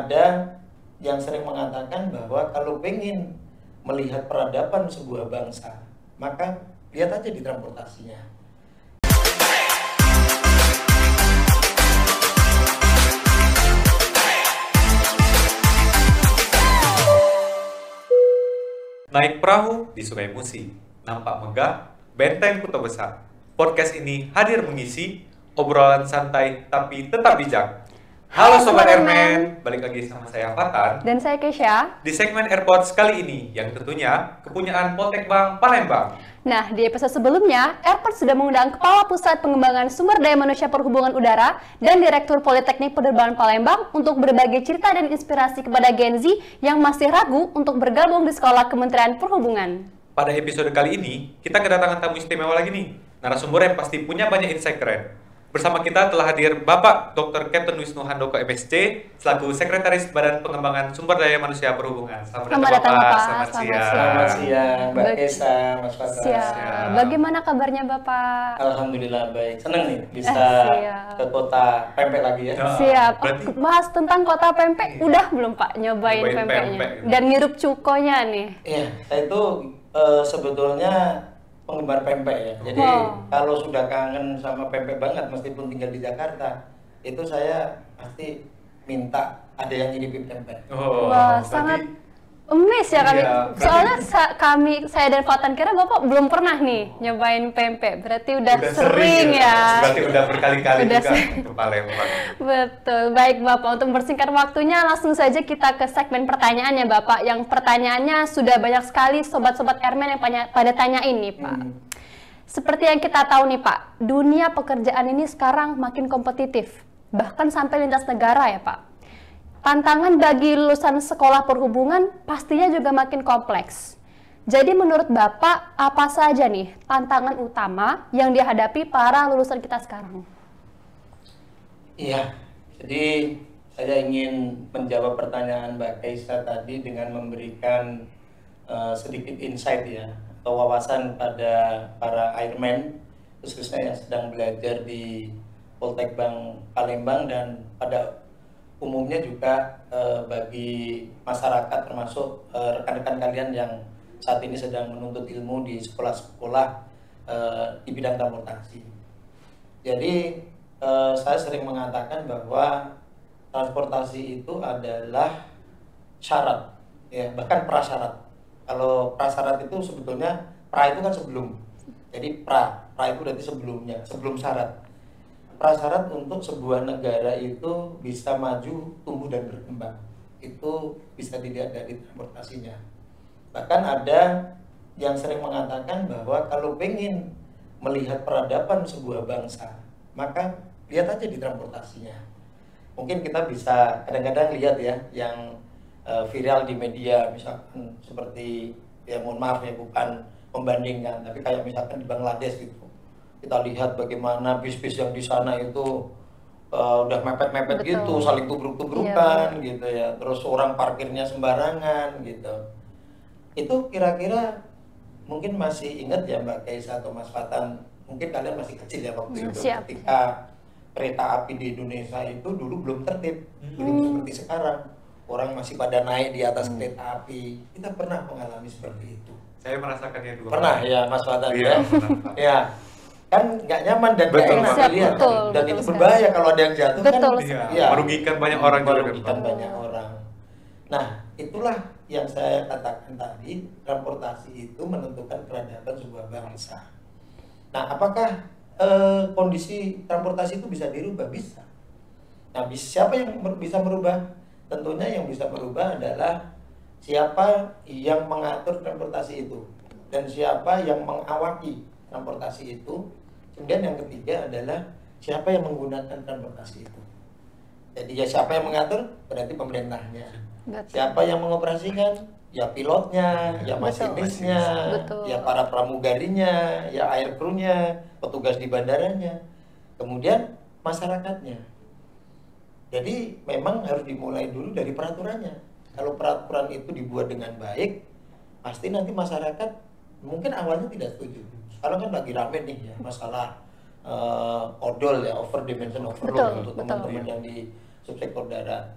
ada yang sering mengatakan bahwa kalau pengen melihat peradaban sebuah bangsa, maka lihat aja di transportasinya. Naik perahu di Sungai Musi, nampak megah, benteng Kuta Besar. Podcast ini hadir mengisi obrolan santai tapi tetap bijak. Halo Sobat Airman, balik lagi sama saya Fatan dan saya Kesha di segmen Airpods kali ini yang tentunya kepunyaan Poltek Bank Palembang. Nah, di episode sebelumnya, Airport sudah mengundang Kepala Pusat Pengembangan Sumber Daya Manusia Perhubungan Udara dan Direktur Politeknik Penerbangan Palembang untuk berbagi cerita dan inspirasi kepada Gen Z yang masih ragu untuk bergabung di Sekolah Kementerian Perhubungan. Pada episode kali ini, kita kedatangan tamu istimewa lagi nih, narasumber yang pasti punya banyak insight keren. Bersama kita telah hadir Bapak Dr. Captain Wisnu Handoko MSc, selaku Sekretaris Badan Pengembangan Sumber Daya Manusia Perhubungan. Selamat datang Bapak. Selamat siang. Selamat siang, Mbak Kesha, Mas Fatan. Siap. Bagaimana kabarnya Bapak? Alhamdulillah baik. Senang nih bisa ke kota Pempek lagi ya. Siap. Berarti... Bahas tentang kota Pempek, udah belum Pak nyobain pempeknya? Dan ngirup cukonya nih. Iya, saya itu sebetulnya penggemar pempek ya. Jadi kalau sudah kangen sama pempek banget meskipun tinggal di Jakarta, itu saya pasti minta ada yang nyelipin pempek. Wah, sangat emis ya kami. Iya, soalnya saya dan Fatan kira Bapak belum pernah nih nyobain pempek. Berarti udah sering ya. Berarti udah berkali-kali Udah juga ke Palembang. Betul. Baik Bapak, untuk mempersingkat waktunya langsung saja kita ke segmen pertanyaan ya Bapak. Yang pertanyaannya sudah banyak sekali sobat-sobat Airman yang pada tanyain nih Pak. Seperti yang kita tahu nih Pak, dunia pekerjaan ini sekarang makin kompetitif. Bahkan sampai lintas negara ya Pak. Tantangan bagi lulusan sekolah perhubungan pastinya juga makin kompleks. Jadi menurut Bapak, apa saja nih tantangan utama yang dihadapi para lulusan kita sekarang? Iya, jadi saya ingin menjawab pertanyaan Mbak Kesha tadi dengan memberikan sedikit insight ya, atau wawasan pada para airman, khususnya yang sedang belajar di Poltek Bank Palembang dan pada umumnya juga bagi masyarakat termasuk rekan-rekan kalian yang saat ini sedang menuntut ilmu di sekolah-sekolah di bidang transportasi. Jadi saya sering mengatakan bahwa transportasi itu adalah syarat, ya bahkan prasyarat. Kalau prasyarat itu sebetulnya pra itu kan sebelum, jadi pra itu berarti sebelumnya, sebelum syarat. Prasyarat untuk sebuah negara itu bisa maju, tumbuh dan berkembang itu bisa dilihat dari transportasinya. Bahkan ada yang sering mengatakan bahwa kalau pengen melihat peradaban sebuah bangsa, maka lihat aja di transportasinya. Mungkin kita bisa kadang-kadang lihat ya yang viral di media, misalkan seperti, ya mohon maaf ya bukan membandingkan, tapi kayak misalkan di Bangladesh gitu. Kita lihat bagaimana bis-bis yang di sana itu udah mepet-mepet gitu, saling tubruk-tubrukan gitu ya. Terus orang parkirnya sembarangan gitu. Itu kira-kira mungkin masih ingat ya Mbak Kesha atau Mas Fatan, mungkin kalian masih kecil ya waktu itu. Ketika kereta api di Indonesia itu dulu belum tertib, belum seperti sekarang. Orang masih pada naik di atas kereta api. Kita pernah mengalami seperti itu. Saya merasakannya dua. Pernah ya Mas Fatan ya? Ya. Kan nggak nyaman dan nggak enak dilihat, dan itu berbahaya kalau ada yang jatuh kan merugikan banyak orang juga. Merugikan banyak orang. Nah, itulah yang saya katakan tadi, transportasi itu menentukan peradaban sebuah bangsa. Nah, apakah kondisi transportasi itu bisa dirubah? Bisa. Nah, siapa yang bisa merubah? Tentunya yang bisa merubah adalah siapa yang mengatur transportasi itu dan siapa yang mengawaki transportasi itu. Kemudian yang ketiga adalah siapa yang menggunakan transportasi itu. Jadi ya siapa yang mengatur? Berarti pemerintahnya. Siapa yang mengoperasikan? Ya pilotnya, ya masinisnya, ya para pramugarinya, ya air krunya, petugas di bandaranya. Kemudian masyarakatnya. Jadi memang harus dimulai dulu dari peraturannya. Kalau peraturan itu dibuat dengan baik, pasti nanti masyarakat mungkin awalnya tidak setuju. Sekarang kan lagi rame nih ya masalah odol ya, over dimension overload untuk teman-teman yang di subsektor darat.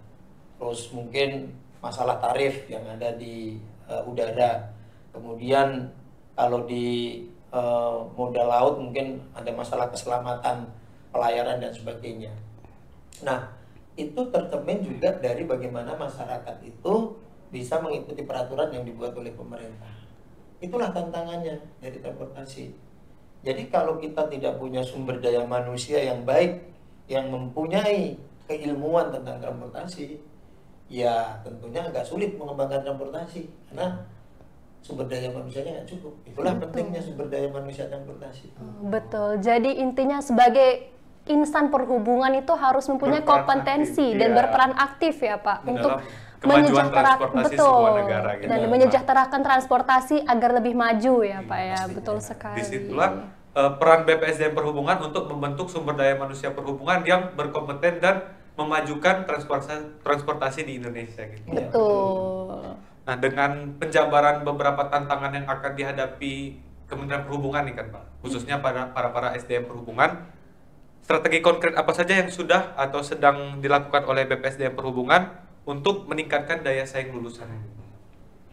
terus mungkin masalah tarif yang ada di udara, kemudian kalau di moda laut mungkin ada masalah keselamatan pelayaran dan sebagainya. Nah, itu tercermin juga dari bagaimana masyarakat itu bisa mengikuti peraturan yang dibuat oleh pemerintah. Itulah tantangannya dari transportasi. Jadi kalau kita tidak punya sumber daya manusia yang baik, yang mempunyai keilmuan tentang transportasi, ya tentunya agak sulit mengembangkan transportasi karena sumber daya manusianya nggak cukup. Itulah pentingnya sumber daya manusia transportasi. Betul. Jadi intinya sebagai insan perhubungan itu harus mempunyai Berperan kompetensi aktif, dan iya. berperan aktif ya Pak untuk kemajuan transportasi sebuah negara gitu. dan menyejahterakan transportasi agar lebih maju ya Pak ya. Betul sekali. Disitulah peran BPSDM Perhubungan untuk membentuk sumber daya manusia perhubungan yang berkompeten dan memajukan transportasi di Indonesia gitu. Betul. Nah, dengan penjabaran beberapa tantangan yang akan dihadapi Kementerian Perhubungan nih kan Pak, khususnya para SDM Perhubungan, strategi konkret apa saja yang sudah atau sedang dilakukan oleh BPSDM Perhubungan untuk meningkatkan daya saing lulusan?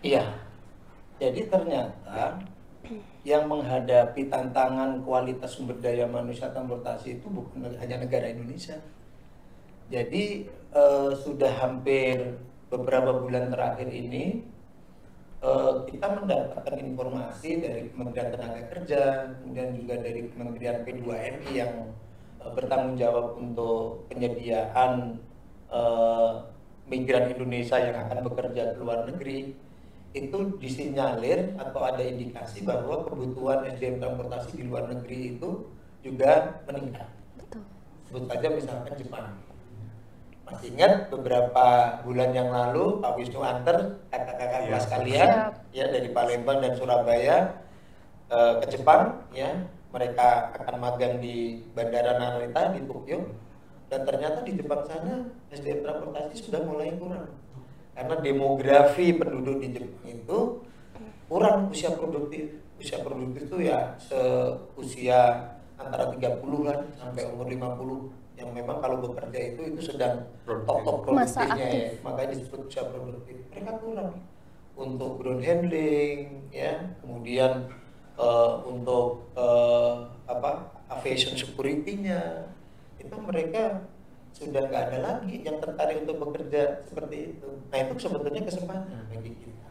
Iya, jadi ternyata yang menghadapi tantangan kualitas sumber daya manusia transportasi itu bukan hanya negara Indonesia. Jadi sudah hampir beberapa bulan terakhir ini kita mendapatkan informasi dari Kementerian Tenaga Kerja, kemudian juga dari Kementerian P2MI yang bertanggung jawab untuk penyediaan migran Indonesia yang akan bekerja ke luar negeri. Itu disinyalir atau ada indikasi bahwa kebutuhan SDM transportasi di luar negeri itu juga meningkat. Betul. Sebut saja misalkan Jepang. Masih ingat beberapa bulan yang lalu Pak Wisnu antar kakak-kakak kelas kalian ya dari Palembang dan Surabaya ke Jepang ya. Mereka akan magang di Bandara Narita di Tokyo, dan ternyata di Jepang sana SDM transportasi sudah mulai kurang. Karena demografi penduduk di Jepang itu kurang usia produktif. Usia produktif itu ya usia antara 30-an sampai umur 50 yang memang kalau bekerja itu sedang top produktifnya ya. Makanya disebut usia produktif. Mereka kurang untuk ground handling ya, kemudian untuk aviation security-nya itu mereka sudah nggak ada lagi yang tertarik untuk bekerja seperti itu. Nah, itu sebetulnya kesempatan bagi kita.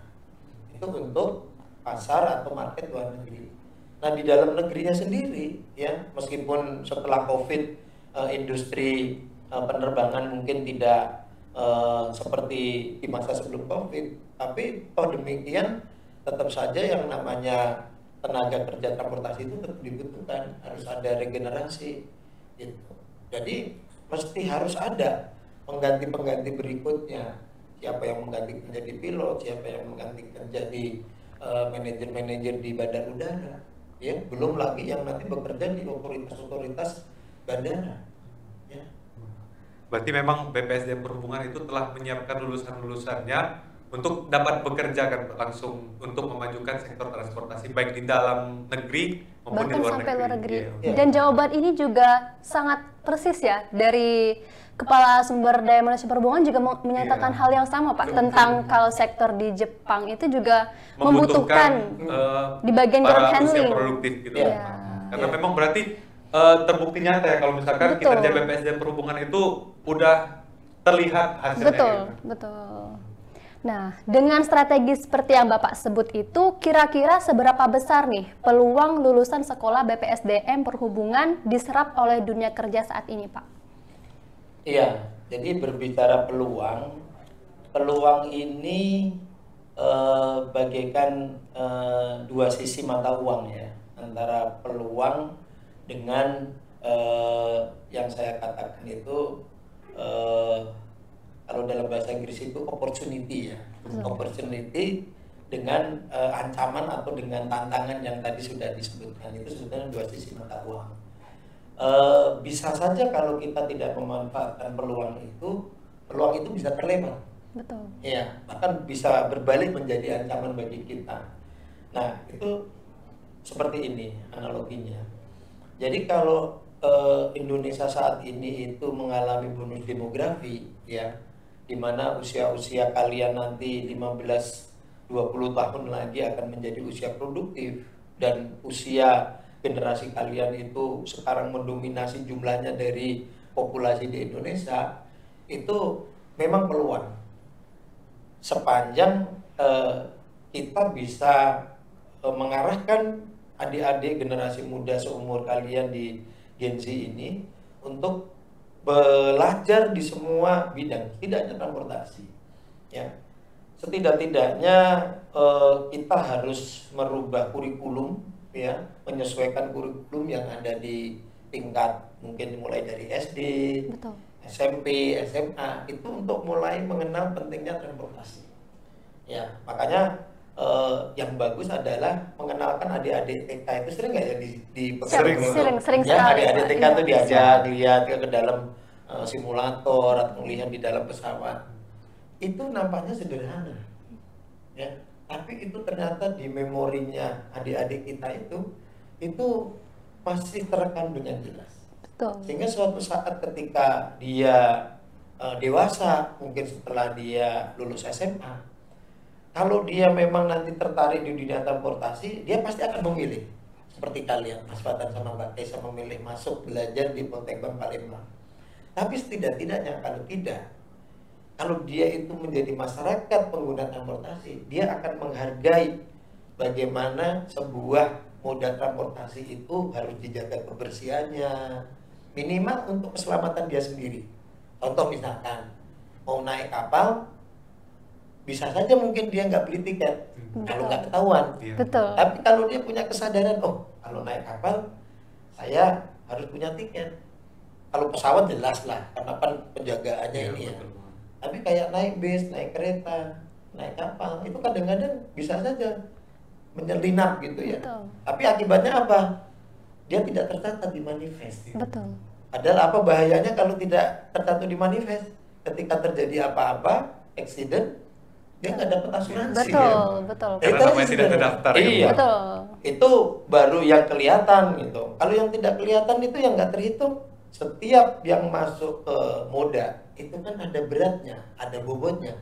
Itu untuk pasar atau market luar negeri. Nah, di dalam negerinya sendiri ya, meskipun setelah COVID industri penerbangan mungkin tidak seperti di masa sebelum COVID, tapi toh demikian tetap saja yang namanya tenaga kerja transportasi itu tetap dibutuhkan, harus ada regenerasi gitu. Jadi mesti harus ada pengganti-pengganti berikutnya. Siapa yang mengganti menjadi pilot, siapa yang mengganti menjadi manajer-manajer di bandar udara, ya belum lagi yang nanti bekerja di otoritas-otoritas bandara. Ya. Berarti memang BPSDM Perhubungan itu telah menyiapkan lulusan-lulusannya untuk dapat bekerja kan langsung untuk memajukan sektor transportasi baik di dalam negeri maupun di luar sampai negeri. luar negeri. Yeah. Dan jawaban ini juga sangat persis ya dari Kepala Sumber Daya Manusia Perhubungan juga menyatakan hal yang sama Pak tentang kalau sektor di Jepang itu juga membutuhkan di bagian ground handling produktif gitu. Yeah. Karena memang berarti terbukti nyata ya kalau misalkan kinerja BPSDM Perhubungan itu udah terlihat hasilnya. Betul, gitu. betul. Nah, dengan strategi seperti yang Bapak sebut itu, kira-kira seberapa besar nih peluang lulusan sekolah BPSDM Perhubungan diserap oleh dunia kerja saat ini, Pak? Iya, jadi berbicara peluang ini bagaikan dua sisi mata uang ya, antara peluang dengan yang saya katakan itu kalau dalam bahasa Inggris itu opportunity ya, opportunity dengan ancaman atau dengan tantangan yang tadi sudah disebutkan, itu sebetulnya dua sisi mata uang. Bisa saja kalau kita tidak memanfaatkan peluang itu bisa terlewat. Betul. Iya, bahkan bisa berbalik menjadi ancaman bagi kita. Nah, itu seperti ini analoginya. Jadi kalau Indonesia saat ini itu mengalami bonus demografi ya, di mana usia-usia kalian nanti 15-20 tahun lagi akan menjadi usia produktif, dan usia generasi kalian itu sekarang mendominasi jumlahnya dari populasi di Indonesia, itu memang peluang. Sepanjang kita bisa mengarahkan adik-adik generasi muda seumur kalian di Gen Z ini untuk belajar di semua bidang, tidak hanya transportasi. Ya, setidak-tidaknya kita harus merubah kurikulum, ya, menyesuaikan kurikulum yang ada di tingkat mungkin mulai dari SD, Betul. SMP, SMA, itu untuk mulai mengenal pentingnya transportasi. Ya, makanya yang bagus adalah mengenalkan adik-adik TK itu sering nggak ya di Sering ya, sekali, adik-adik Pak. TK Iya, itu diajak lihat ke dalam simulator atau melihat di dalam pesawat. Itu nampaknya sederhana, ya, tapi itu ternyata di memorinya adik-adik kita itu masih terekam dengan jelas. Betul. Sehingga suatu saat ketika dia dewasa, mungkin setelah dia lulus SMA, kalau dia memang nanti tertarik di dunia transportasi, dia pasti akan memilih. Seperti kalian, Mas Fatan sama Mbak Tessa memilih masuk belajar di Poltekbang Palembang. Tapi setidak-tidaknya kalau dia itu menjadi masyarakat pengguna transportasi, dia akan menghargai bagaimana sebuah moda transportasi itu harus dijaga kebersihannya, minimal untuk keselamatan dia sendiri. Contoh misalkan mau naik kapal, bisa saja mungkin dia nggak beli tiket kalau nggak ketahuan. Betul. Tapi kalau dia punya kesadaran, oh kalau naik kapal saya harus punya tiket. Kalau pesawat jelas lah, karena kan penjagaannya ini ya. Tapi kayak naik bis, naik kereta, naik kapal, itu kadang-kadang bisa saja menyelinap gitu ya. Betul. Tapi akibatnya apa? Dia tidak tercatat di manifest. Betul. Padahal apa bahayanya kalau tidak tercatat di manifest? Ketika terjadi apa-apa, accident, dia nggak dapat asuransi. Betul, betul. Karena Itu namanya tidak terdaftar. Iya. Betul. Itu baru yang kelihatan gitu. Kalau yang tidak kelihatan itu yang nggak terhitung. Setiap yang masuk ke moda itu kan ada beratnya, ada bobotnya.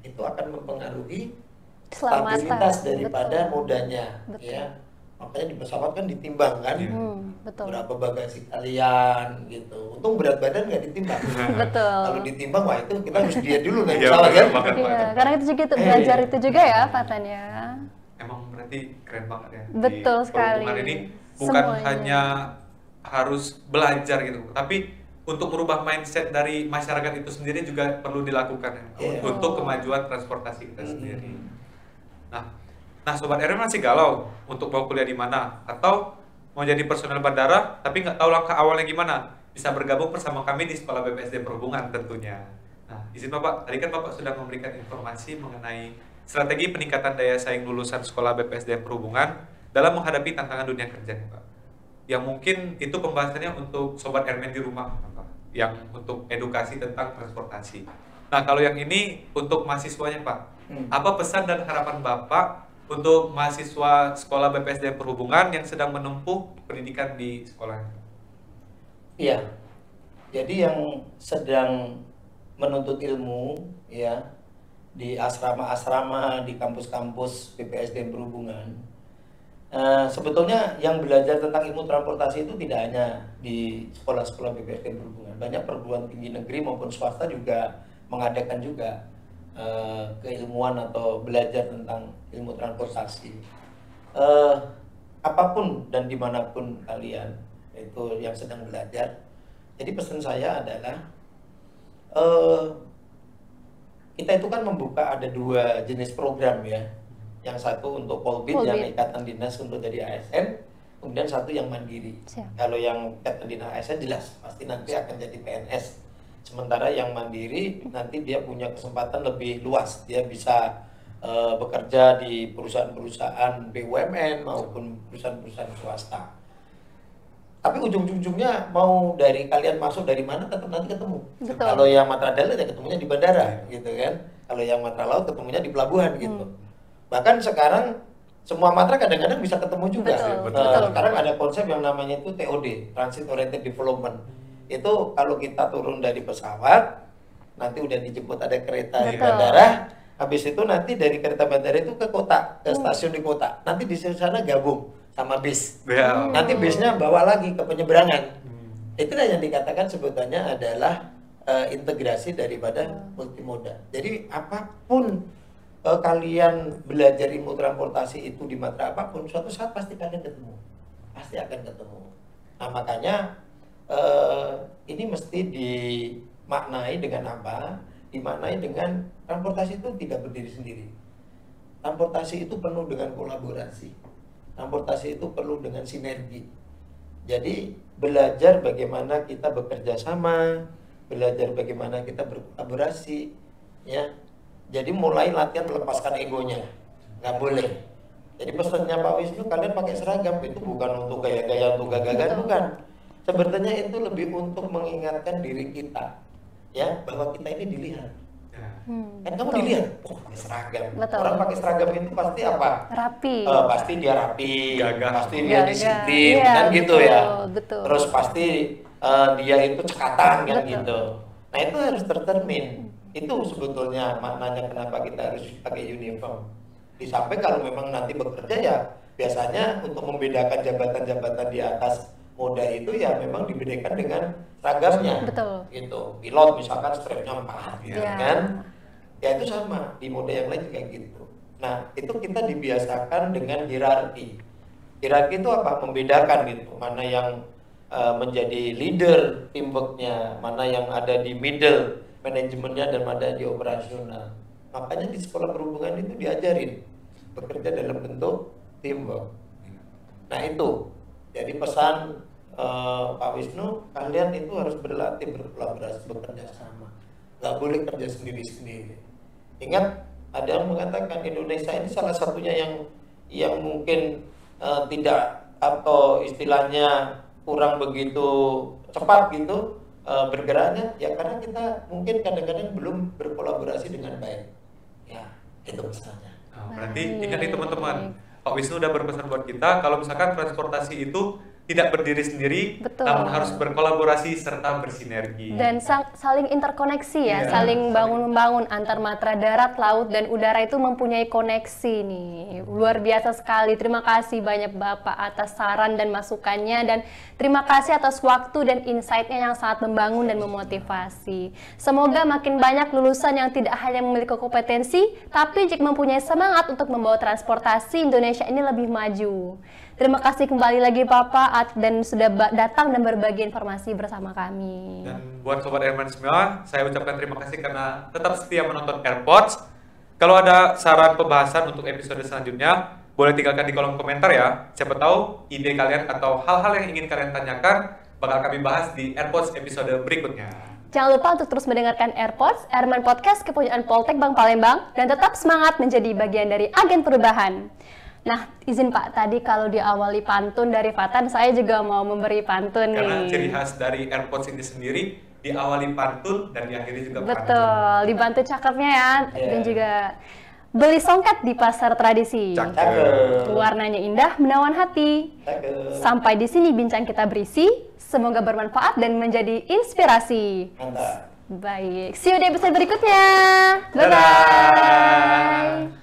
Itu akan mempengaruhi stabilitas daripada modanya. Betul. Ya. Makanya di pesawat kan ditimbang kan. Betul. Berapa bagasi kalian gitu. Untung berat badan nggak ditimbang. Betul. Kalau ditimbang, wah itu kita harus diet dulu naik Iya, pesawat kan. makan. Iya, karena itu juga belajar itu juga ya, Fatan ya. Emang berarti keren banget ya. Betul di sekali. perhubungan ini bukan Semuanya. hanya harus belajar gitu, tapi untuk merubah mindset dari masyarakat itu sendiri juga perlu dilakukan ya, Iya. untuk kemajuan transportasi kita sendiri. Nah, Sobat RM masih galau untuk mau kuliah di mana atau mau jadi personel bandara tapi nggak tahu langkah awalnya gimana, bisa bergabung bersama kami di Sekolah BPSD Perhubungan tentunya. Nah, izin Bapak, tadi kan Bapak sudah memberikan informasi mengenai strategi peningkatan daya saing lulusan Sekolah BPSD Perhubungan dalam menghadapi tantangan dunia kerja nih, Pak. Yang mungkin itu pembahasannya untuk Sobat Airman di rumah, Pak, yang untuk edukasi tentang transportasi. Nah, kalau yang ini untuk mahasiswanya, Pak, apa pesan dan harapan Bapak untuk mahasiswa Sekolah BPSD Perhubungan yang sedang menempuh pendidikan di sekolah? Iya. Jadi yang sedang menuntut ilmu ya di asrama-asrama, di kampus-kampus BPSD Perhubungan, sebetulnya yang belajar tentang ilmu transportasi itu tidak hanya di sekolah-sekolah BPSD Perhubungan. Banyak perguruan tinggi negeri maupun swasta juga mengadakan juga keilmuan atau belajar tentang ilmu transportasi. Apapun dan dimanapun kalian itu yang sedang belajar. Jadi pesan saya adalah kita itu kan membuka ada 2 jenis program ya. Yang satu untuk Polbid yang ikatan dinas untuk jadi ASN, kemudian satu yang mandiri. Siap. Kalau yang ikatan dinas ASN jelas pasti nanti akan jadi PNS. Sementara yang mandiri nanti dia punya kesempatan lebih luas, dia bisa bekerja di perusahaan-perusahaan BUMN maupun perusahaan-perusahaan swasta. Tapi ujung-ujungnya mau dari kalian masuk dari mana tetap nanti ketemu. Betul. Kalau yang Matra Darat ya ketemunya di bandara gitu kan. Kalau yang Matra Laut ketemunya di pelabuhan gitu. Bahkan sekarang semua matra kadang-kadang bisa ketemu juga. Betul. Sekarang ada konsep yang namanya itu TOD, Transit Oriented Development. Itu kalau kita turun dari pesawat, nanti udah dijemput ada kereta di Betul. bandara, habis itu nanti dari kereta bandara itu ke kota, ke stasiun di kota, nanti di sana gabung sama bis, Ya. nanti bisnya bawa lagi ke penyeberangan. Itulah yang dikatakan sebetulnya adalah integrasi daripada multimoda. Jadi apapun kalian belajar ilmu transportasi itu di matra apapun, suatu saat pasti kalian ketemu, pasti akan ketemu. Nah makanya ini mesti dimaknai dengan apa? Dimaknai dengan transportasi itu tidak berdiri sendiri. Transportasi itu penuh dengan kolaborasi. Transportasi itu perlu dengan sinergi. Jadi belajar bagaimana kita bekerja sama, belajar bagaimana kita berkolaborasi, ya. Jadi mulai latihan melepaskan egonya, nggak boleh. Jadi pesannya Pak Wisnu, kalian pakai seragam itu bukan untuk gaya-gaya, untuk gagagan, bukan. Sebenarnya itu lebih untuk mengingatkan diri kita, ya, bahwa kita ini dilihat. Kan kamu dilihat, oh pakai seragam. Betul. Orang pakai seragam itu pasti apa? Rapi. Pasti dia rapi, Gagah. pasti dia Gagah. disiplin, Iya, kan gitu betul, ya. betul. Terus pasti dia itu cekatan kan Betul. gitu. Nah itu harus tercermin. Itu sebetulnya maknanya kenapa kita harus pakai uniform. Di samping kalau memang nanti bekerja ya biasanya untuk membedakan jabatan-jabatan di atas moda itu ya memang dibedakan dengan seragamnya. Betul. Gitu. Pilot misalkan strapnya 4 gitu Ya. kan. Ya itu sama di moda yang lain kayak gitu. Nah itu kita dibiasakan dengan hierarki. Hierarki itu apa? Membedakan gitu. Mana yang menjadi leader teamworknya, mana yang ada di middle manajemennya dan mana di operasional. Makanya di sekolah perhubungan itu diajarin bekerja dalam bentuk teamwork. Nah itu jadi pesan Pak Wisnu, kalian itu harus berlatih berkolaborasi, bekerja sama, nggak boleh kerja sendiri-sendiri. Ingat ada yang mengatakan Indonesia ini salah satunya yang mungkin tidak atau istilahnya kurang begitu cepat gitu bergeraknya ya karena kita mungkin kadang-kadang belum berkolaborasi dengan baik. Ya, itu pesannya. Nah, berarti ingat nih teman-teman, Pak Wisnu udah berpesan buat kita kalau misalkan transportasi itu tidak berdiri sendiri, Betul. namun harus berkolaborasi serta bersinergi. Dan saling interkoneksi ya, Iya, saling bangun-membangun antar matra darat, laut, dan udara itu mempunyai koneksi nih. Luar biasa sekali. Terima kasih banyak Bapak atas saran dan masukannya, dan terima kasih atas waktu dan insight-nya yang sangat membangun dan memotivasi. Semoga makin banyak lulusan yang tidak hanya memiliki kompetensi, tapi juga mempunyai semangat untuk membawa transportasi Indonesia ini lebih maju. Terima kasih kembali lagi Bapak dan sudah datang dan berbagi informasi bersama kami. Dan buat Sobat Airman semua, saya ucapkan terima kasih karena tetap setia menonton AirPods. Kalau ada saran pembahasan untuk episode selanjutnya, boleh tinggalkan di kolom komentar ya. Siapa tahu ide kalian atau hal-hal yang ingin kalian tanyakan bakal kami bahas di AirPods episode berikutnya. Jangan lupa untuk terus mendengarkan AirPods, Airman Podcast kepunyaan Poltek Bank Palembang, dan tetap semangat menjadi bagian dari agen perubahan. Nah, izin Pak, tadi kalau diawali pantun dari Fatan, saya juga mau memberi pantun Karena nih. ciri khas dari AirPods ini sendiri diawali pantun dan diakhiri juga pantun. Betul, dibantu cakepnya ya, dan juga beli songket di pasar tradisi. Cakep. Warnanya indah, menawan hati. Cakep. Sampai di sini bincang kita berisi, semoga bermanfaat dan menjadi inspirasi. Mantap. Baik, see you di episode berikutnya. Dadah. Bye-bye.